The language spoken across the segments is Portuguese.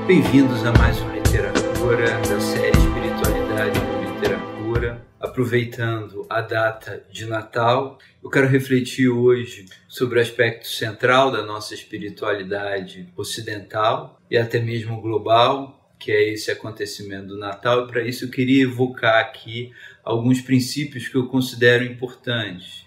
Bem-vindos a mais uma literatura da série Espiritualidade no Literatura. Aproveitando a data de Natal, eu quero refletir hoje sobre o aspecto central da nossa espiritualidade ocidental e até mesmo global, que é esse acontecimento do Natal. E para isso eu queria evocar aqui alguns princípios que eu considero importantes.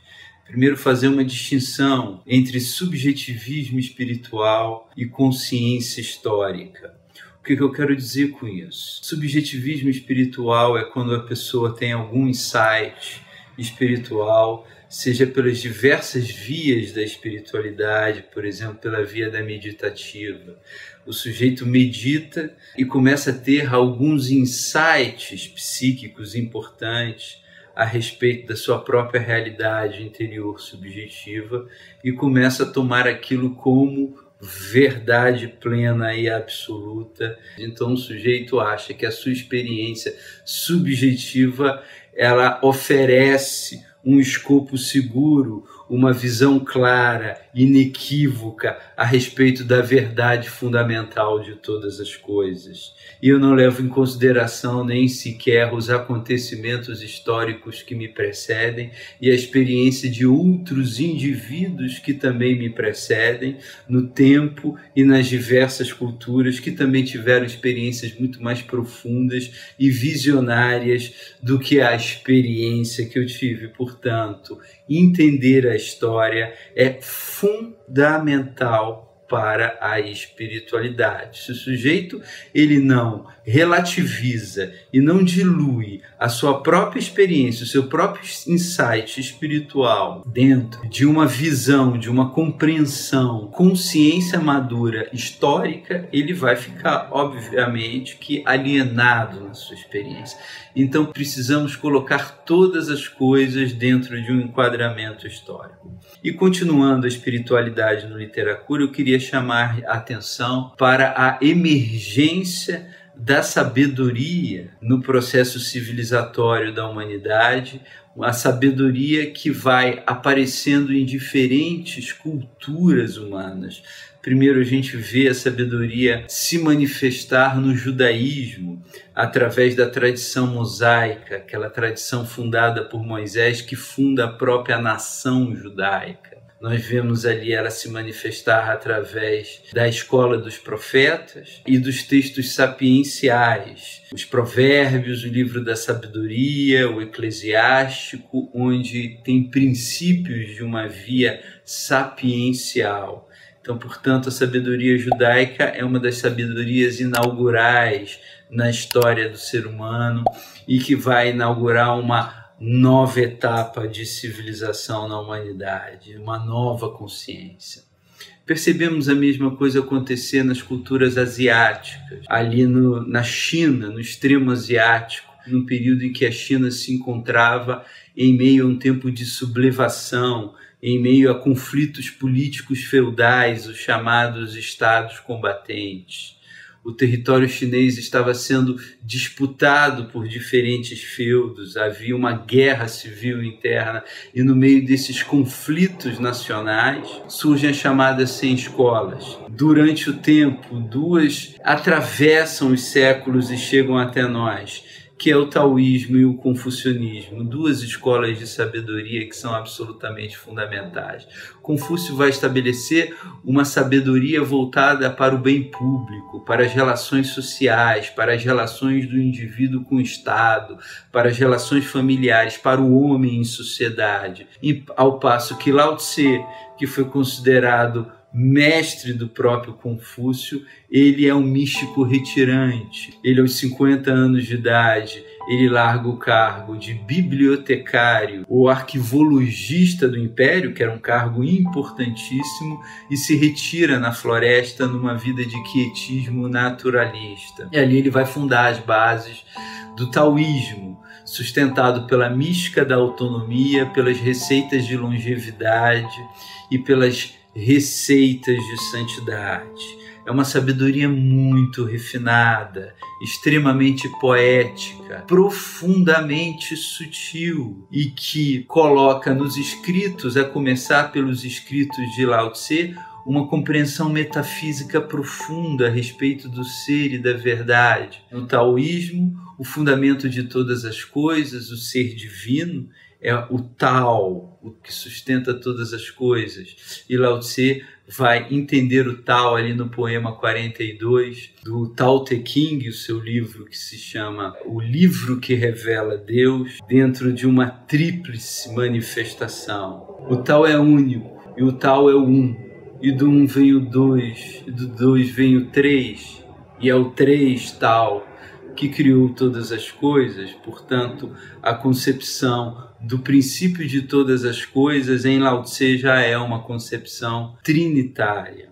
Primeiro, fazer uma distinção entre subjetivismo espiritual e consciência histórica. O que eu quero dizer com isso? Subjetivismo espiritual é quando a pessoa tem algum insight espiritual, seja pelas diversas vias da espiritualidade, por exemplo, pela via da meditativa. O sujeito medita e começa a ter alguns insights psíquicos importantes a respeito da sua própria realidade interior subjetiva e começa a tomar aquilo como verdade plena e absoluta. Então o sujeito acha que a sua experiência subjetiva ela oferece um escopo seguro, uma visão clara, inequívoca a respeito da verdade fundamental de todas as coisas. E eu não levo em consideração nem sequer os acontecimentos históricos que me precedem e a experiência de outros indivíduos que também me precedem no tempo e nas diversas culturas que também tiveram experiências muito mais profundas e visionárias do que a experiência que eu tive. Portanto, entender a história é fundamental para a espiritualidade. Se o sujeito ele não relativiza e não dilui a sua própria experiência, o seu próprio insight espiritual dentro de uma visão, de uma compreensão, consciência madura histórica, ele vai ficar, obviamente, que alienado na sua experiência. Então precisamos colocar todas as coisas dentro de um enquadramento histórico. E continuando a espiritualidade no literatura, eu queria chamar a atenção para a emergência da sabedoria no processo civilizatório da humanidade, a sabedoria que vai aparecendo em diferentes culturas humanas. Primeiro a gente vê a sabedoria se manifestar no judaísmo, através da tradição mosaica, aquela tradição fundada por Moisés, que funda a própria nação judaica. Nós vemos ali ela se manifestar através da escola dos profetas e dos textos sapienciais, os provérbios, o livro da sabedoria, o eclesiástico, onde tem princípios de uma via sapiencial. Então, portanto, a sabedoria judaica é uma das sabedorias inaugurais na história do ser humano e que vai inaugurar uma nova etapa de civilização na humanidade, uma nova consciência. Percebemos a mesma coisa acontecer nas culturas asiáticas, ali na China, no extremo asiático, no período em que a China se encontrava em meio a um tempo de sublevação, em meio a conflitos políticos feudais, os chamados estados combatentes. O território chinês estava sendo disputado por diferentes feudos, havia uma guerra civil interna e no meio desses conflitos nacionais surgem as chamadas 100 escolas. Durante o tempo, duas atravessam os séculos e chegam até nós, que é o taoísmo e o confucionismo, duas escolas de sabedoria que são absolutamente fundamentais. Confúcio vai estabelecer uma sabedoria voltada para o bem público, para as relações sociais, para as relações do indivíduo com o Estado, para as relações familiares, para o homem em sociedade. E, ao passo que Lao Tse, que foi considerado mestre do próprio Confúcio, ele é um místico retirante. Ele, aos 50 anos de idade, ele larga o cargo de bibliotecário ou arquivologista do Império, que era um cargo importantíssimo, e se retira na floresta numa vida de quietismo naturalista. E ali ele vai fundar as bases do taoísmo, sustentado pela mística da autonomia, pelas receitas de longevidade e pelas receitas de santidade. É uma sabedoria muito refinada, extremamente poética, profundamente sutil e que coloca nos escritos, a começar pelos escritos de Lao Tse, uma compreensão metafísica profunda a respeito do ser e da verdade. No taoísmo, o fundamento de todas as coisas, o ser divino, é o Tao, o que sustenta todas as coisas. E Lao Tse vai entender o Tao ali no poema 42 do Tao Te Ching, o seu livro que se chama O Livro que Revela Deus, dentro de uma tríplice manifestação. O Tao é único, e o Tao é o um, e do um vem o dois, e do dois vem o três, e é o três Tao que criou todas as coisas. Portanto, a concepção do princípio de todas as coisas em Lao Tse já é uma concepção trinitária.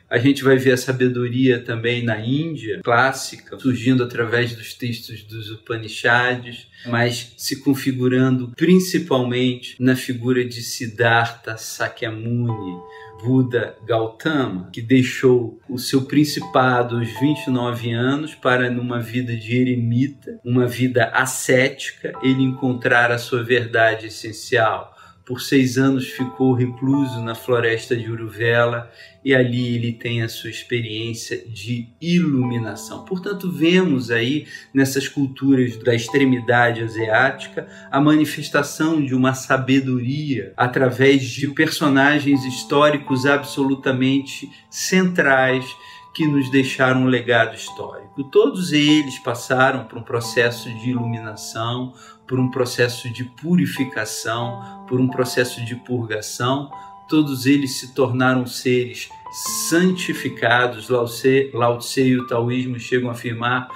A gente vai ver a sabedoria também na Índia clássica, surgindo através dos textos dos Upanishads, mas se configurando principalmente na figura de Siddhartha Sakyamuni, Buda Gautama, que deixou o seu principado aos 29 anos para, numa vida de eremita, uma vida ascética, ele encontrar a sua verdade essencial. Por 6 anos ficou recluso na floresta de Uruvela e ali ele tem a sua experiência de iluminação. Portanto, vemos aí nessas culturas da extremidade asiática a manifestação de uma sabedoria através de personagens históricos absolutamente centrais que nos deixaram um legado histórico. Todos eles passaram por um processo de iluminação, por um processo de purificação, por um processo de purgação. Todos eles se tornaram seres santificados. Lao Tse e o taoísmo chegam a afirmar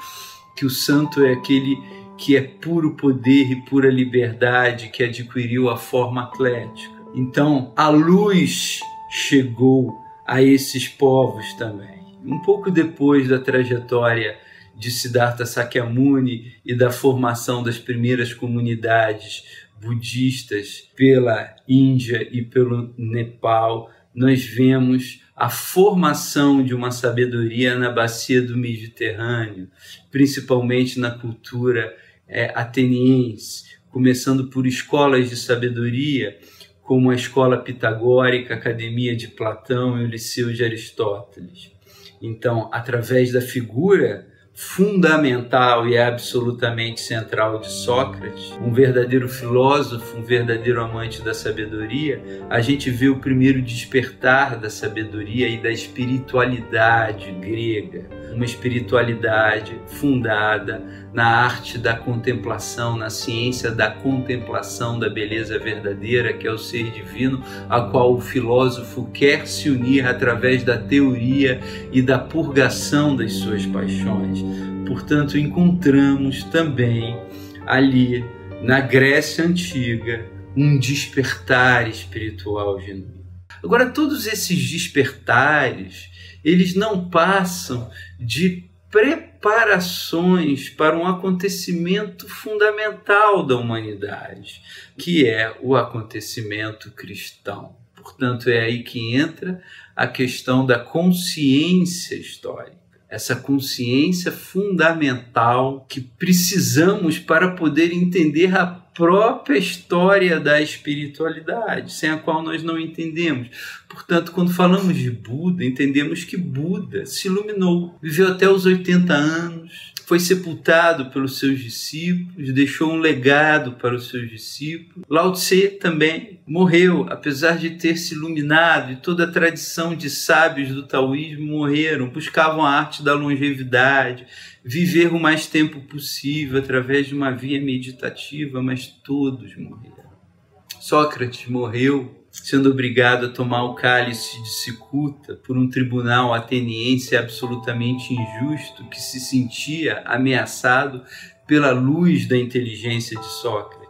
que o santo é aquele que é puro poder e pura liberdade, que adquiriu a forma atlética. Então, a luz chegou a esses povos também. Um pouco depois da trajetória de Siddhartha Sakyamuni e da formação das primeiras comunidades budistas pela Índia e pelo Nepal, nós vemos a formação de uma sabedoria na bacia do Mediterrâneo, principalmente na cultura ateniense, começando por escolas de sabedoria, como a escola pitagórica, a Academia de Platão e o Liceu de Aristóteles. Então, através da figura fundamental e absolutamente central de Sócrates, um verdadeiro filósofo, um verdadeiro amante da sabedoria, a gente vê o primeiro despertar da sabedoria e da espiritualidade grega, uma espiritualidade fundada na arte da contemplação, na ciência da contemplação da beleza verdadeira, que é o ser divino, a qual o filósofo quer se unir através da teoria e da purgação das suas paixões. Portanto, encontramos também ali, na Grécia Antiga, um despertar espiritual genuíno. Agora, todos esses despertares, eles não passam de preparações para um acontecimento fundamental da humanidade, que é o acontecimento cristão. Portanto, é aí que entra a questão da consciência histórica. Essa consciência fundamental que precisamos para poder entender a própria história da espiritualidade, sem a qual nós não entendemos. Portanto, quando falamos de Buda, entendemos que Buda se iluminou, viveu até os 80 anos, foi sepultado pelos seus discípulos, deixou um legado para os seus discípulos. Lao Tse também morreu, apesar de ter se iluminado, e toda a tradição de sábios do taoísmo morreram, buscavam a arte da longevidade, viver o mais tempo possível através de uma via meditativa, mas todos morreram. Sócrates morreu sendo obrigado a tomar o cálice de cicuta por um tribunal ateniense absolutamente injusto, que se sentia ameaçado pela luz da inteligência de Sócrates.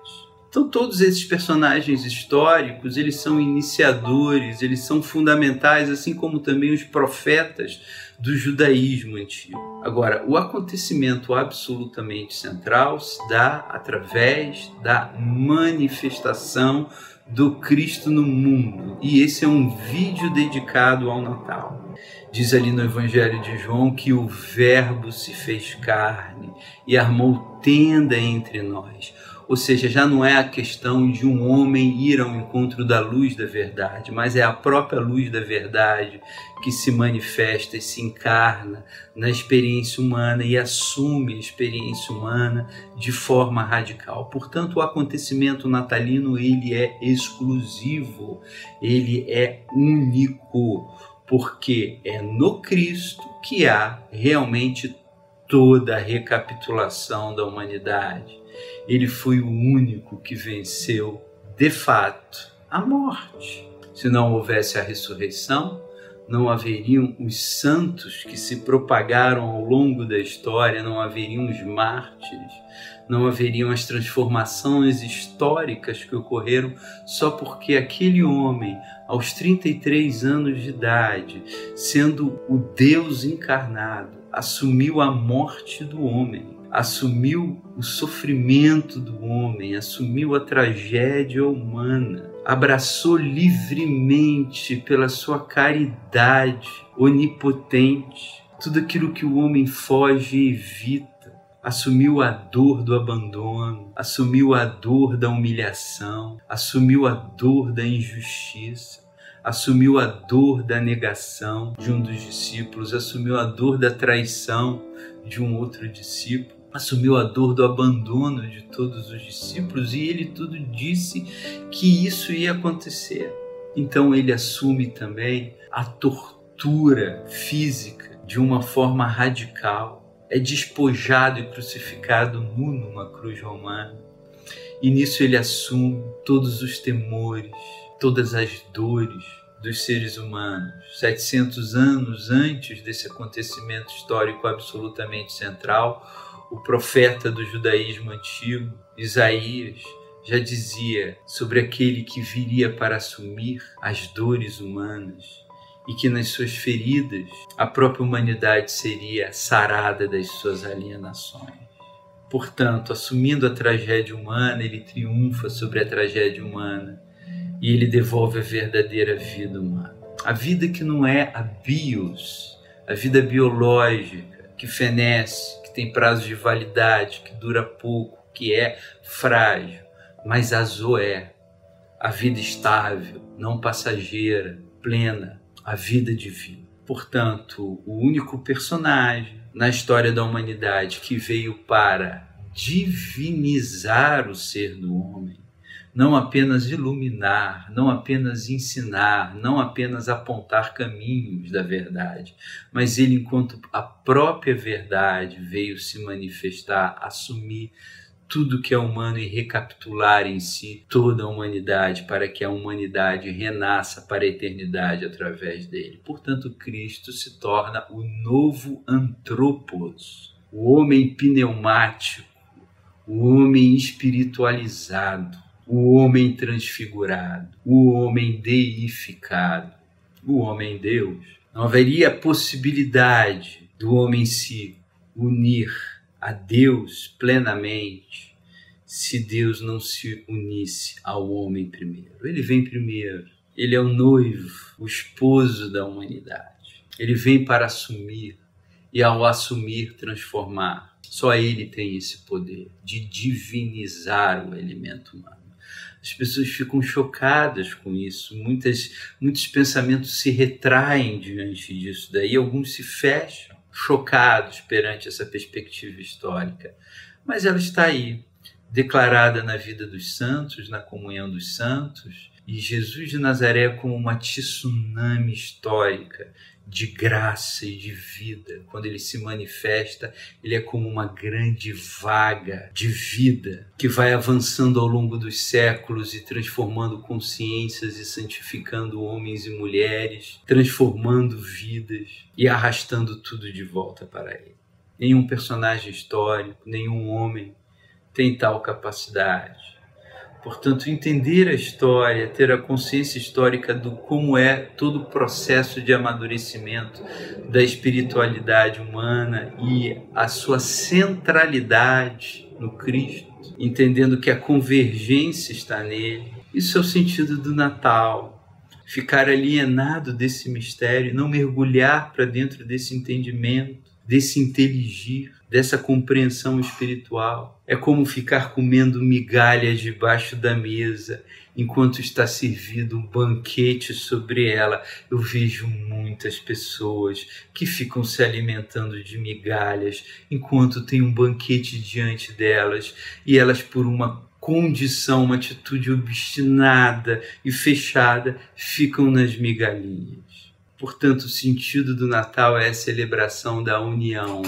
Então, todos esses personagens históricos, eles são iniciadores, eles são fundamentais, assim como também os profetas do judaísmo antigo. Agora, o acontecimento absolutamente central se dá através da manifestação do Cristo no mundo. E esse é um vídeo dedicado ao Natal. Diz ali no Evangelho de João que o Verbo se fez carne e armou tenda entre nós. Ou seja, já não é a questão de um homem ir ao encontro da luz da verdade, mas é a própria luz da verdade que se manifesta e se encarna na experiência humana e assume a experiência humana de forma radical. Portanto, o acontecimento natalino, ele é exclusivo, ele é único, porque é no Cristo que há realmente toda a recapitulação da humanidade. Ele foi o único que venceu, de fato, a morte. Se não houvesse a ressurreição, não haveriam os santos que se propagaram ao longo da história, não haveriam os mártires, não haveriam as transformações históricas que ocorreram só porque aquele homem, aos 33 anos de idade, sendo o Deus encarnado, assumiu a morte do homem, assumiu o sofrimento do homem, assumiu a tragédia humana, abraçou livremente pela sua caridade onipotente tudo aquilo que o homem foge e evita, assumiu a dor do abandono, assumiu a dor da humilhação, assumiu a dor da injustiça, assumiu a dor da negação de um dos discípulos, assumiu a dor da traição de um outro discípulo, assumiu a dor do abandono de todos os discípulos, e ele tudo disse que isso ia acontecer. Então ele assume também a tortura física de uma forma radical, é despojado e crucificado nu numa cruz romana, e nisso ele assume todos os temores, todas as dores dos seres humanos. 700 anos antes desse acontecimento histórico absolutamente central, o profeta do judaísmo antigo, Isaías, já dizia sobre aquele que viria para assumir as dores humanas e que nas suas feridas a própria humanidade seria sarada das suas alienações. Portanto, assumindo a tragédia humana, ele triunfa sobre a tragédia humana e ele devolve a verdadeira vida humana. A vida que não é a bios, a vida biológica, que fenece, que tem prazo de validade, que dura pouco, que é frágil, mas a zoé, a vida estável, não passageira, plena, a vida divina. Portanto, o único personagem na história da humanidade que veio para divinizar o ser do homem, não apenas iluminar, não apenas ensinar, não apenas apontar caminhos da verdade, mas ele, enquanto a própria verdade, veio se manifestar, assumir tudo que é humano e recapitular em si toda a humanidade, para que a humanidade renasça para a eternidade através dele. Portanto, Cristo se torna o novo antropos, o homem pneumático, o homem espiritualizado, o homem transfigurado, o homem deificado, o homem Deus. Não haveria possibilidade do homem se unir a Deus plenamente se Deus não se unisse ao homem primeiro. Ele vem primeiro, ele é o noivo, o esposo da humanidade. Ele vem para assumir e, ao assumir, transformar. Só ele tem esse poder de divinizar o elemento humano. As pessoas ficam chocadas com isso, muitos pensamentos se retraem diante disso, daí alguns se fecham, chocados perante essa perspectiva histórica. Mas ela está aí, declarada na vida dos santos, na comunhão dos santos, e Jesus de Nazaré como uma tsunami histórica de graça e de vida. Quando ele se manifesta, ele é como uma grande vaga de vida que vai avançando ao longo dos séculos e transformando consciências e santificando homens e mulheres, transformando vidas e arrastando tudo de volta para ele. Nenhum personagem histórico, nenhum homem tem tal capacidade. Portanto, entender a história, ter a consciência histórica do como é todo o processo de amadurecimento da espiritualidade humana e a sua centralidade no Cristo, entendendo que a convergência está nele. Isso é o sentido do Natal. Ficar alienado desse mistério, não mergulhar para dentro desse entendimento, desse inteligir, dessa compreensão espiritual. É como ficar comendo migalhas debaixo da mesa, enquanto está servido um banquete sobre ela. Eu vejo muitas pessoas que ficam se alimentando de migalhas, enquanto tem um banquete diante delas, e elas, por uma condição, uma atitude obstinada e fechada, ficam nas migalhinhas. Portanto, o sentido do Natal é a celebração da união,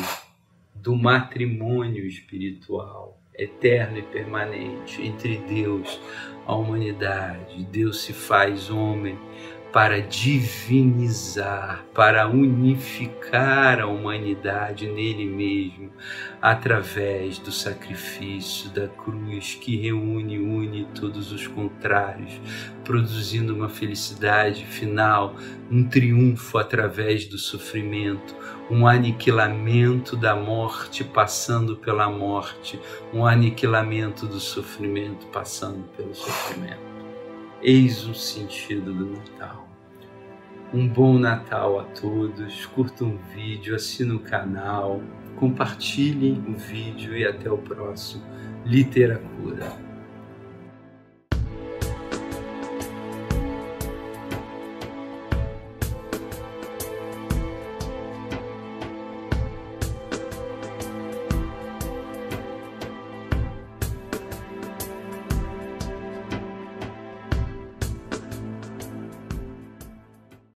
do matrimônio espiritual, eterno e permanente, entre Deus, a humanidade. Deus se faz homem para divinizar, para unificar a humanidade nele mesmo, através do sacrifício da cruz, que une todos os contrários, produzindo uma felicidade final, um triunfo através do sofrimento, um aniquilamento da morte passando pela morte, um aniquilamento do sofrimento passando pelo sofrimento. Eis o sentido do Natal. Um bom Natal a todos, curtam o vídeo, assinem o canal, compartilhem o vídeo e até o próximo Literacura.